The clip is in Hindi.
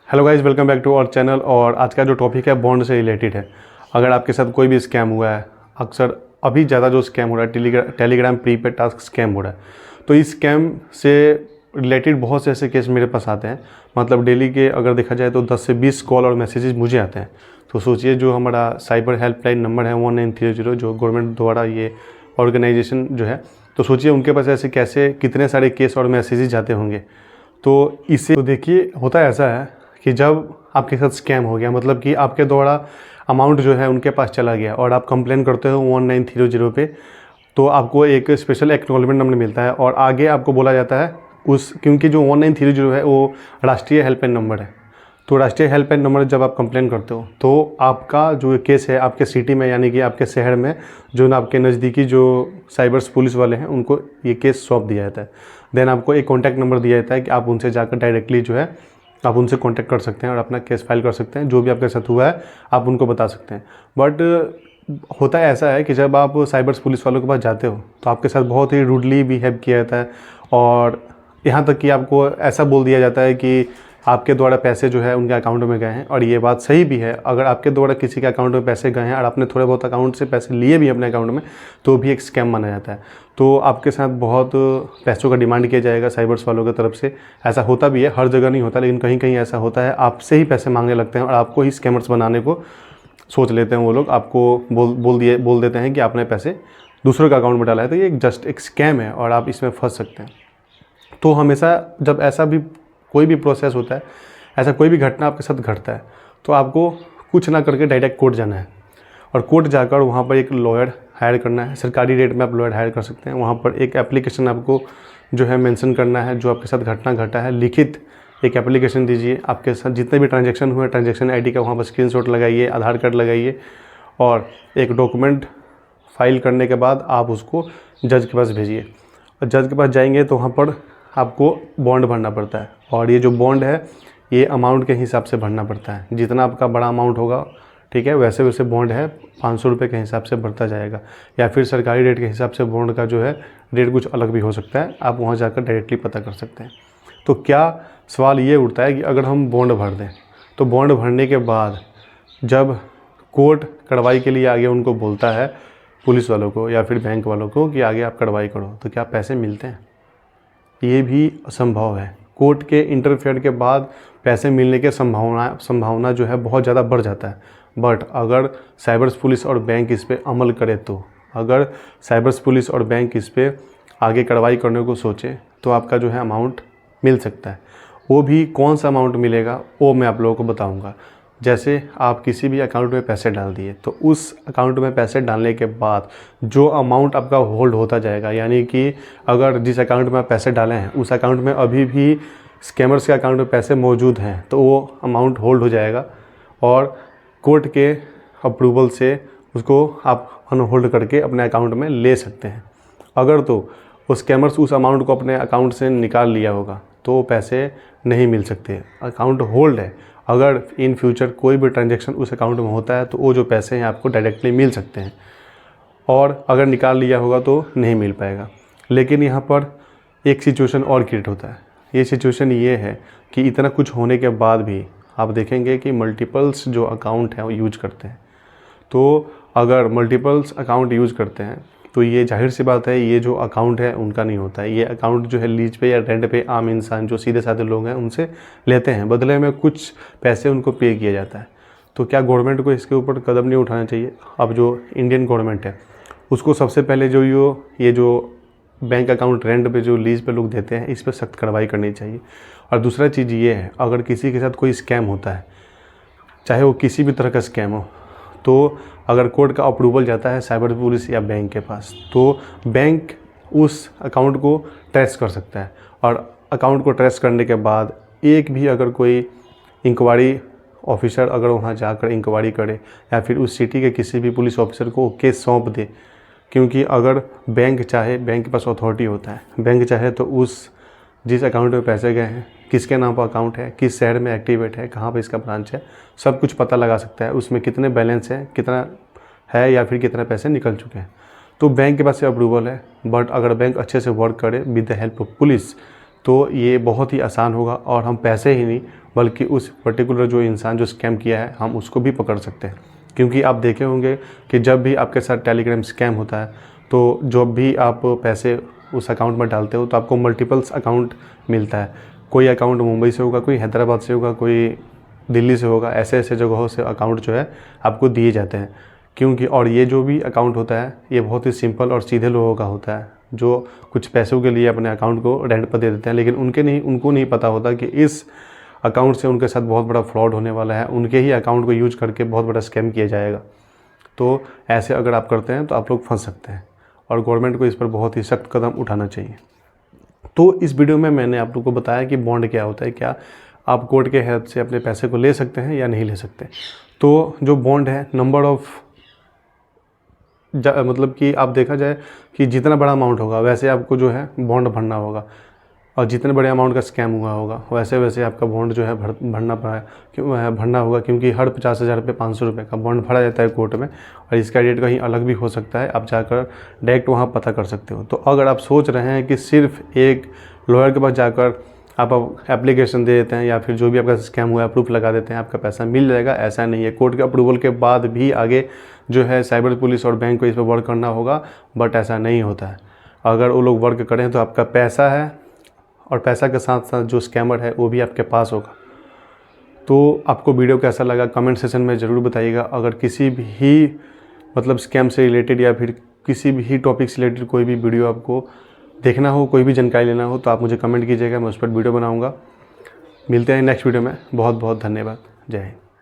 Hello guys, welcome back to our channel. और आज का जो टॉपिक है बॉन्ड से रिलेटेड है। अगर आपके साथ कोई भी स्कैम हुआ है, अक्सर अभी ज़्यादा जो स्कैम हो रहा है टेलीग्राम प्रीपेड टास्क स्कैम हो रहा है, तो इस स्कैम से रिलेटेड बहुत से ऐसे केस मेरे पास आते हैं। मतलब डेली के अगर देखा जाए तो 10 से 20 कॉल और मैसेजेस मुझे आते हैं। तो सोचिए, जो हमारा साइबर हेल्पलाइन नंबर है 1930, जो गवर्नमेंट द्वारा ये ऑर्गेनाइजेशन जो है, तो सोचिए उनके पास ऐसे कैसे कितने सारे केस और मैसेजेस जाते होंगे। तो इससे तो देखिए, होता ऐसा है कि जब आपके साथ स्कैम हो गया, मतलब कि आपके द्वारा अमाउंट जो है उनके पास चला गया और आप कंप्लेन करते हो 1930 पे, तो आपको एक स्पेशल एक्नॉलेजमेंट नंबर मिलता है और आगे आपको बोला जाता है क्योंकि जो 1930 है वो राष्ट्रीय हेल्पलाइन नंबर है। तो राष्ट्रीय हेल्पलाइन नंबर जब आप कंप्लेन करते हो तो आपका जो केस है आपके सिटी में, यानी कि आपके शहर में जो ना आपके नज़दीकी जो साइबर्स पुलिस वाले हैं, उनको ये केस सौंप दिया जाता है। देन आपको एक कॉन्टैक्ट नंबर दिया जाता है कि आप उनसे जाकर डायरेक्टली जो है आप उनसे कांटेक्ट कर सकते हैं और अपना केस फाइल कर सकते हैं। जो भी आपके साथ हुआ है आप उनको बता सकते हैं। बट होता है ऐसा है कि जब आप साइबर पुलिस वालों के पास जाते हो तो आपके साथ बहुत ही रूडली बिहेव किया जाता है और यहाँ तक कि आपको ऐसा बोल दिया जाता है कि आपके द्वारा पैसे जो है उनके अकाउंट में गए हैं। और ये बात सही भी है, अगर आपके द्वारा किसी के अकाउंट में पैसे गए हैं और आपने थोड़े बहुत अकाउंट से पैसे लिए भी अपने अकाउंट में, तो भी एक स्कैम माना जाता है। तो आपके साथ बहुत पैसों का डिमांड किया जाएगा साइबर्स वालों की तरफ से। ऐसा होता भी है, हर जगह नहीं होता, लेकिन कहीं कहीं ऐसा होता है, आपसे ही पैसे मांगने लगते हैं और आपको ही स्कैमर्स बनाने को सोच लेते हैं वो लोग। आपको बोल देते हैं कि आपने पैसे दूसरों के अकाउंट में डाला है, तो ये जस्ट एक स्कैम है और आप इसमें फंस सकते हैं। तो हमेशा जब ऐसा भी कोई भी प्रोसेस होता है, ऐसा कोई भी घटना आपके साथ घटता है, तो आपको कुछ ना करके डायरेक्ट कोर्ट जाना है और कोर्ट जाकर वहाँ पर एक लॉयर हायर करना है। सरकारी रेट में आप लॉयर हायर कर सकते हैं। वहाँ पर एक एप्लीकेशन आपको जो है मेंशन करना है, जो आपके साथ घटना घटा है, लिखित एक एप्लीकेशन दीजिए। आपके साथ जितने भी ट्रांजैक्शन हुए, ट्रांजैक्शन आईडी का वहाँ पर स्क्रीनशॉट लगाइए, आधार कार्ड लगाइए और एक डॉक्यूमेंट फाइल करने के बाद आप उसको जज के पास भेजिए। और जज के पास जाएंगे तो वहाँ पर आपको बॉन्ड भरना पड़ता है और ये जो बॉन्ड है ये अमाउंट के हिसाब से भरना पड़ता है। जितना आपका बड़ा अमाउंट होगा, ठीक है, वैसे वैसे बॉन्ड है 500 रुपये के हिसाब से भरता जाएगा, या फिर सरकारी रेट के हिसाब से बॉन्ड का जो है रेट कुछ अलग भी हो सकता है। आप वहाँ जाकर डायरेक्टली पता कर सकते हैं। तो क्या सवाल ये उठता है कि अगर हम बॉन्ड भर दें तो बॉन्ड भरने के बाद जब कोर्ट कार्रवाई के लिए आगे उनको बोलता है, पुलिस वालों को या फिर बैंक वालों को, कि आगे आप कार्रवाई करो, तो क्या पैसे मिलते हैं? ये भी असंभव है। कोर्ट के इंटरफेयर के बाद पैसे मिलने के संभावना जो है बहुत ज़्यादा बढ़ जाता है। बट अगर साइबर पुलिस और बैंक इस पर अमल करे, तो अगर साइबर पुलिस और बैंक इस पर आगे कार्रवाई करने को सोचे, तो आपका जो है अमाउंट मिल सकता है। वो भी कौन सा अमाउंट मिलेगा वो मैं आप लोगों को बताऊँगा। जैसे आप किसी भी अकाउंट में पैसे डाल दिए, तो उस अकाउंट में पैसे डालने के बाद जो अमाउंट आपका होल्ड होता जाएगा, यानी कि अगर जिस अकाउंट में आप पैसे डाले हैं उस अकाउंट में अभी भी स्कैमर्स के अकाउंट में पैसे मौजूद हैं, तो वो अमाउंट होल्ड हो जाएगा और कोर्ट के अप्रूवल से उसको आप अनहोल्ड करके अपने अकाउंट में ले सकते हैं। अगर तो वो स्कैमर्स उस अमाउंट को अपने अकाउंट से निकाल लिया होगा तो पैसे नहीं मिल सकते, अकाउंट होल्ड है। अगर इन फ्यूचर कोई भी ट्रांजैक्शन उस अकाउंट में होता है तो वो जो पैसे हैं आपको डायरेक्टली मिल सकते हैं, और अगर निकाल लिया होगा तो नहीं मिल पाएगा। लेकिन यहाँ पर एक सिचुएशन और क्रिएट होता है। ये सिचुएशन ये है कि इतना कुछ होने के बाद भी आप देखेंगे कि मल्टीपल्स जो अकाउंट हैं वो यूज करते हैं। तो अगर मल्टीपल्स अकाउंट यूज़ करते हैं तो ये जाहिर सी बात है, ये जो अकाउंट है उनका नहीं होता है। ये अकाउंट जो है लीज पे या रेंट पे आम इंसान जो सीधे साधे लोग हैं उनसे लेते हैं, बदले में कुछ पैसे उनको पे किया जाता है। तो क्या गवर्नमेंट को इसके ऊपर कदम नहीं उठाना चाहिए? अब जो इंडियन गवर्नमेंट है उसको सबसे पहले जो ये जो बैंक अकाउंट रेंट पे जो लीज पे लोग देते हैं, इस पर सख्त कार्रवाई करनी चाहिए। और दूसरा चीज़ ये है, अगर किसी के साथ कोई स्कैम होता है, चाहे वो किसी भी तरह का स्कैम हो, तो अगर कोर्ट का अप्रूवल जाता है साइबर पुलिस या बैंक के पास, तो बैंक उस अकाउंट को ट्रेस कर सकता है। और अकाउंट को ट्रेस करने के बाद एक भी अगर कोई इंक्वायरी ऑफिसर अगर वहाँ जाकर इंक्वायरी करे या फिर उस सिटी के किसी भी पुलिस ऑफिसर को केस सौंप दे, क्योंकि अगर बैंक चाहे, बैंक के पास अथॉरिटी होता है, बैंक चाहे तो उस जिस अकाउंट में पैसे गए हैं, किसके नाम पर अकाउंट है, किस शहर में एक्टिवेट है, कहाँ पे इसका ब्रांच है, सब कुछ पता लगा सकता है। उसमें कितने बैलेंस है, कितना है या फिर कितने पैसे निकल चुके हैं। तो बैंक के पास से अप्रूवल है। बट अगर बैंक अच्छे से वर्क करे with the help of police, तो ये बहुत ही आसान होगा और हम पैसे ही नहीं, बल्कि उस पर्टिकुलर जो इंसान जो स्कैम किया है हम उसको भी पकड़ सकते हैं। क्योंकि आप देखे होंगे कि जब भी आपके साथ टेलीग्राम स्कैम होता है तो जब भी आप पैसे उस अकाउंट में डालते हो तो आपको मल्टीपल्स अकाउंट मिलता है। कोई अकाउंट मुंबई से होगा, कोई हैदराबाद से होगा, कोई दिल्ली से होगा, ऐसे ऐसे जगहों से अकाउंट जो है आपको दिए जाते हैं। क्योंकि और ये जो भी अकाउंट होता है ये बहुत ही सिंपल और सीधे लोगों का होता है जो कुछ पैसों के लिए अपने अकाउंट को रेंट पर दे देते हैं, लेकिन उनको नहीं पता होता कि इस अकाउंट से उनके साथ बहुत बड़ा फ्रॉड होने वाला है, उनके ही अकाउंट को यूज करके बहुत बड़ा स्कैम किया जाएगा। तो ऐसे अगर आप करते हैं तो आप लोग फंस सकते हैं और गवर्नमेंट को इस पर बहुत ही सख्त कदम उठाना चाहिए। तो इस वीडियो में मैंने आप लोग को बताया कि बॉन्ड क्या होता है, क्या आप कोर्ट के हेल्प से अपने पैसे को ले सकते हैं या नहीं ले सकते। तो जो बॉन्ड है नंबर ऑफ मतलब कि आप देखा जाए कि जितना बड़ा अमाउंट होगा वैसे आपको जो है बॉन्ड भरना होगा, और जितने बड़े अमाउंट का स्कैम हुआ होगा वैसे वैसे आपका बॉन्ड जो है भरना होगा। क्योंकि हर 50,000 पे 500 रुपये का बॉन्ड भरा जाता है कोर्ट में, और इसका रेट कहीं अलग भी हो सकता है, आप जाकर डायरेक्ट वहाँ पता कर सकते हो। तो अगर आप सोच रहे हैं कि सिर्फ एक लॉयर के पास जाकर आप एप्लीकेशन दे देते हैं या फिर जो भी आपका स्कैम हुआ है प्रूफ लगा देते हैं आपका पैसा मिल जाएगा, ऐसा नहीं है। कोर्ट के अप्रूवल के बाद भी आगे जो है साइबर पुलिस और बैंक को इस पर वर्क करना होगा, बट ऐसा नहीं होता है। अगर वो लोग वर्क करें तो आपका पैसा है और पैसा के साथ साथ जो स्कैमर है वो भी आपके पास होगा। तो आपको वीडियो कैसा लगा कमेंट सेशन में ज़रूर बताइएगा। अगर किसी भी मतलब स्कैम से रिलेटेड या फिर किसी भी टॉपिक से रिलेटेड कोई भी वीडियो आपको देखना हो, कोई भी जानकारी लेना हो तो आप मुझे कमेंट कीजिएगा, मैं उस पर वीडियो बनाऊंगा। मिलते हैं नेक्स्ट वीडियो में। बहुत बहुत धन्यवाद। जय हिंद।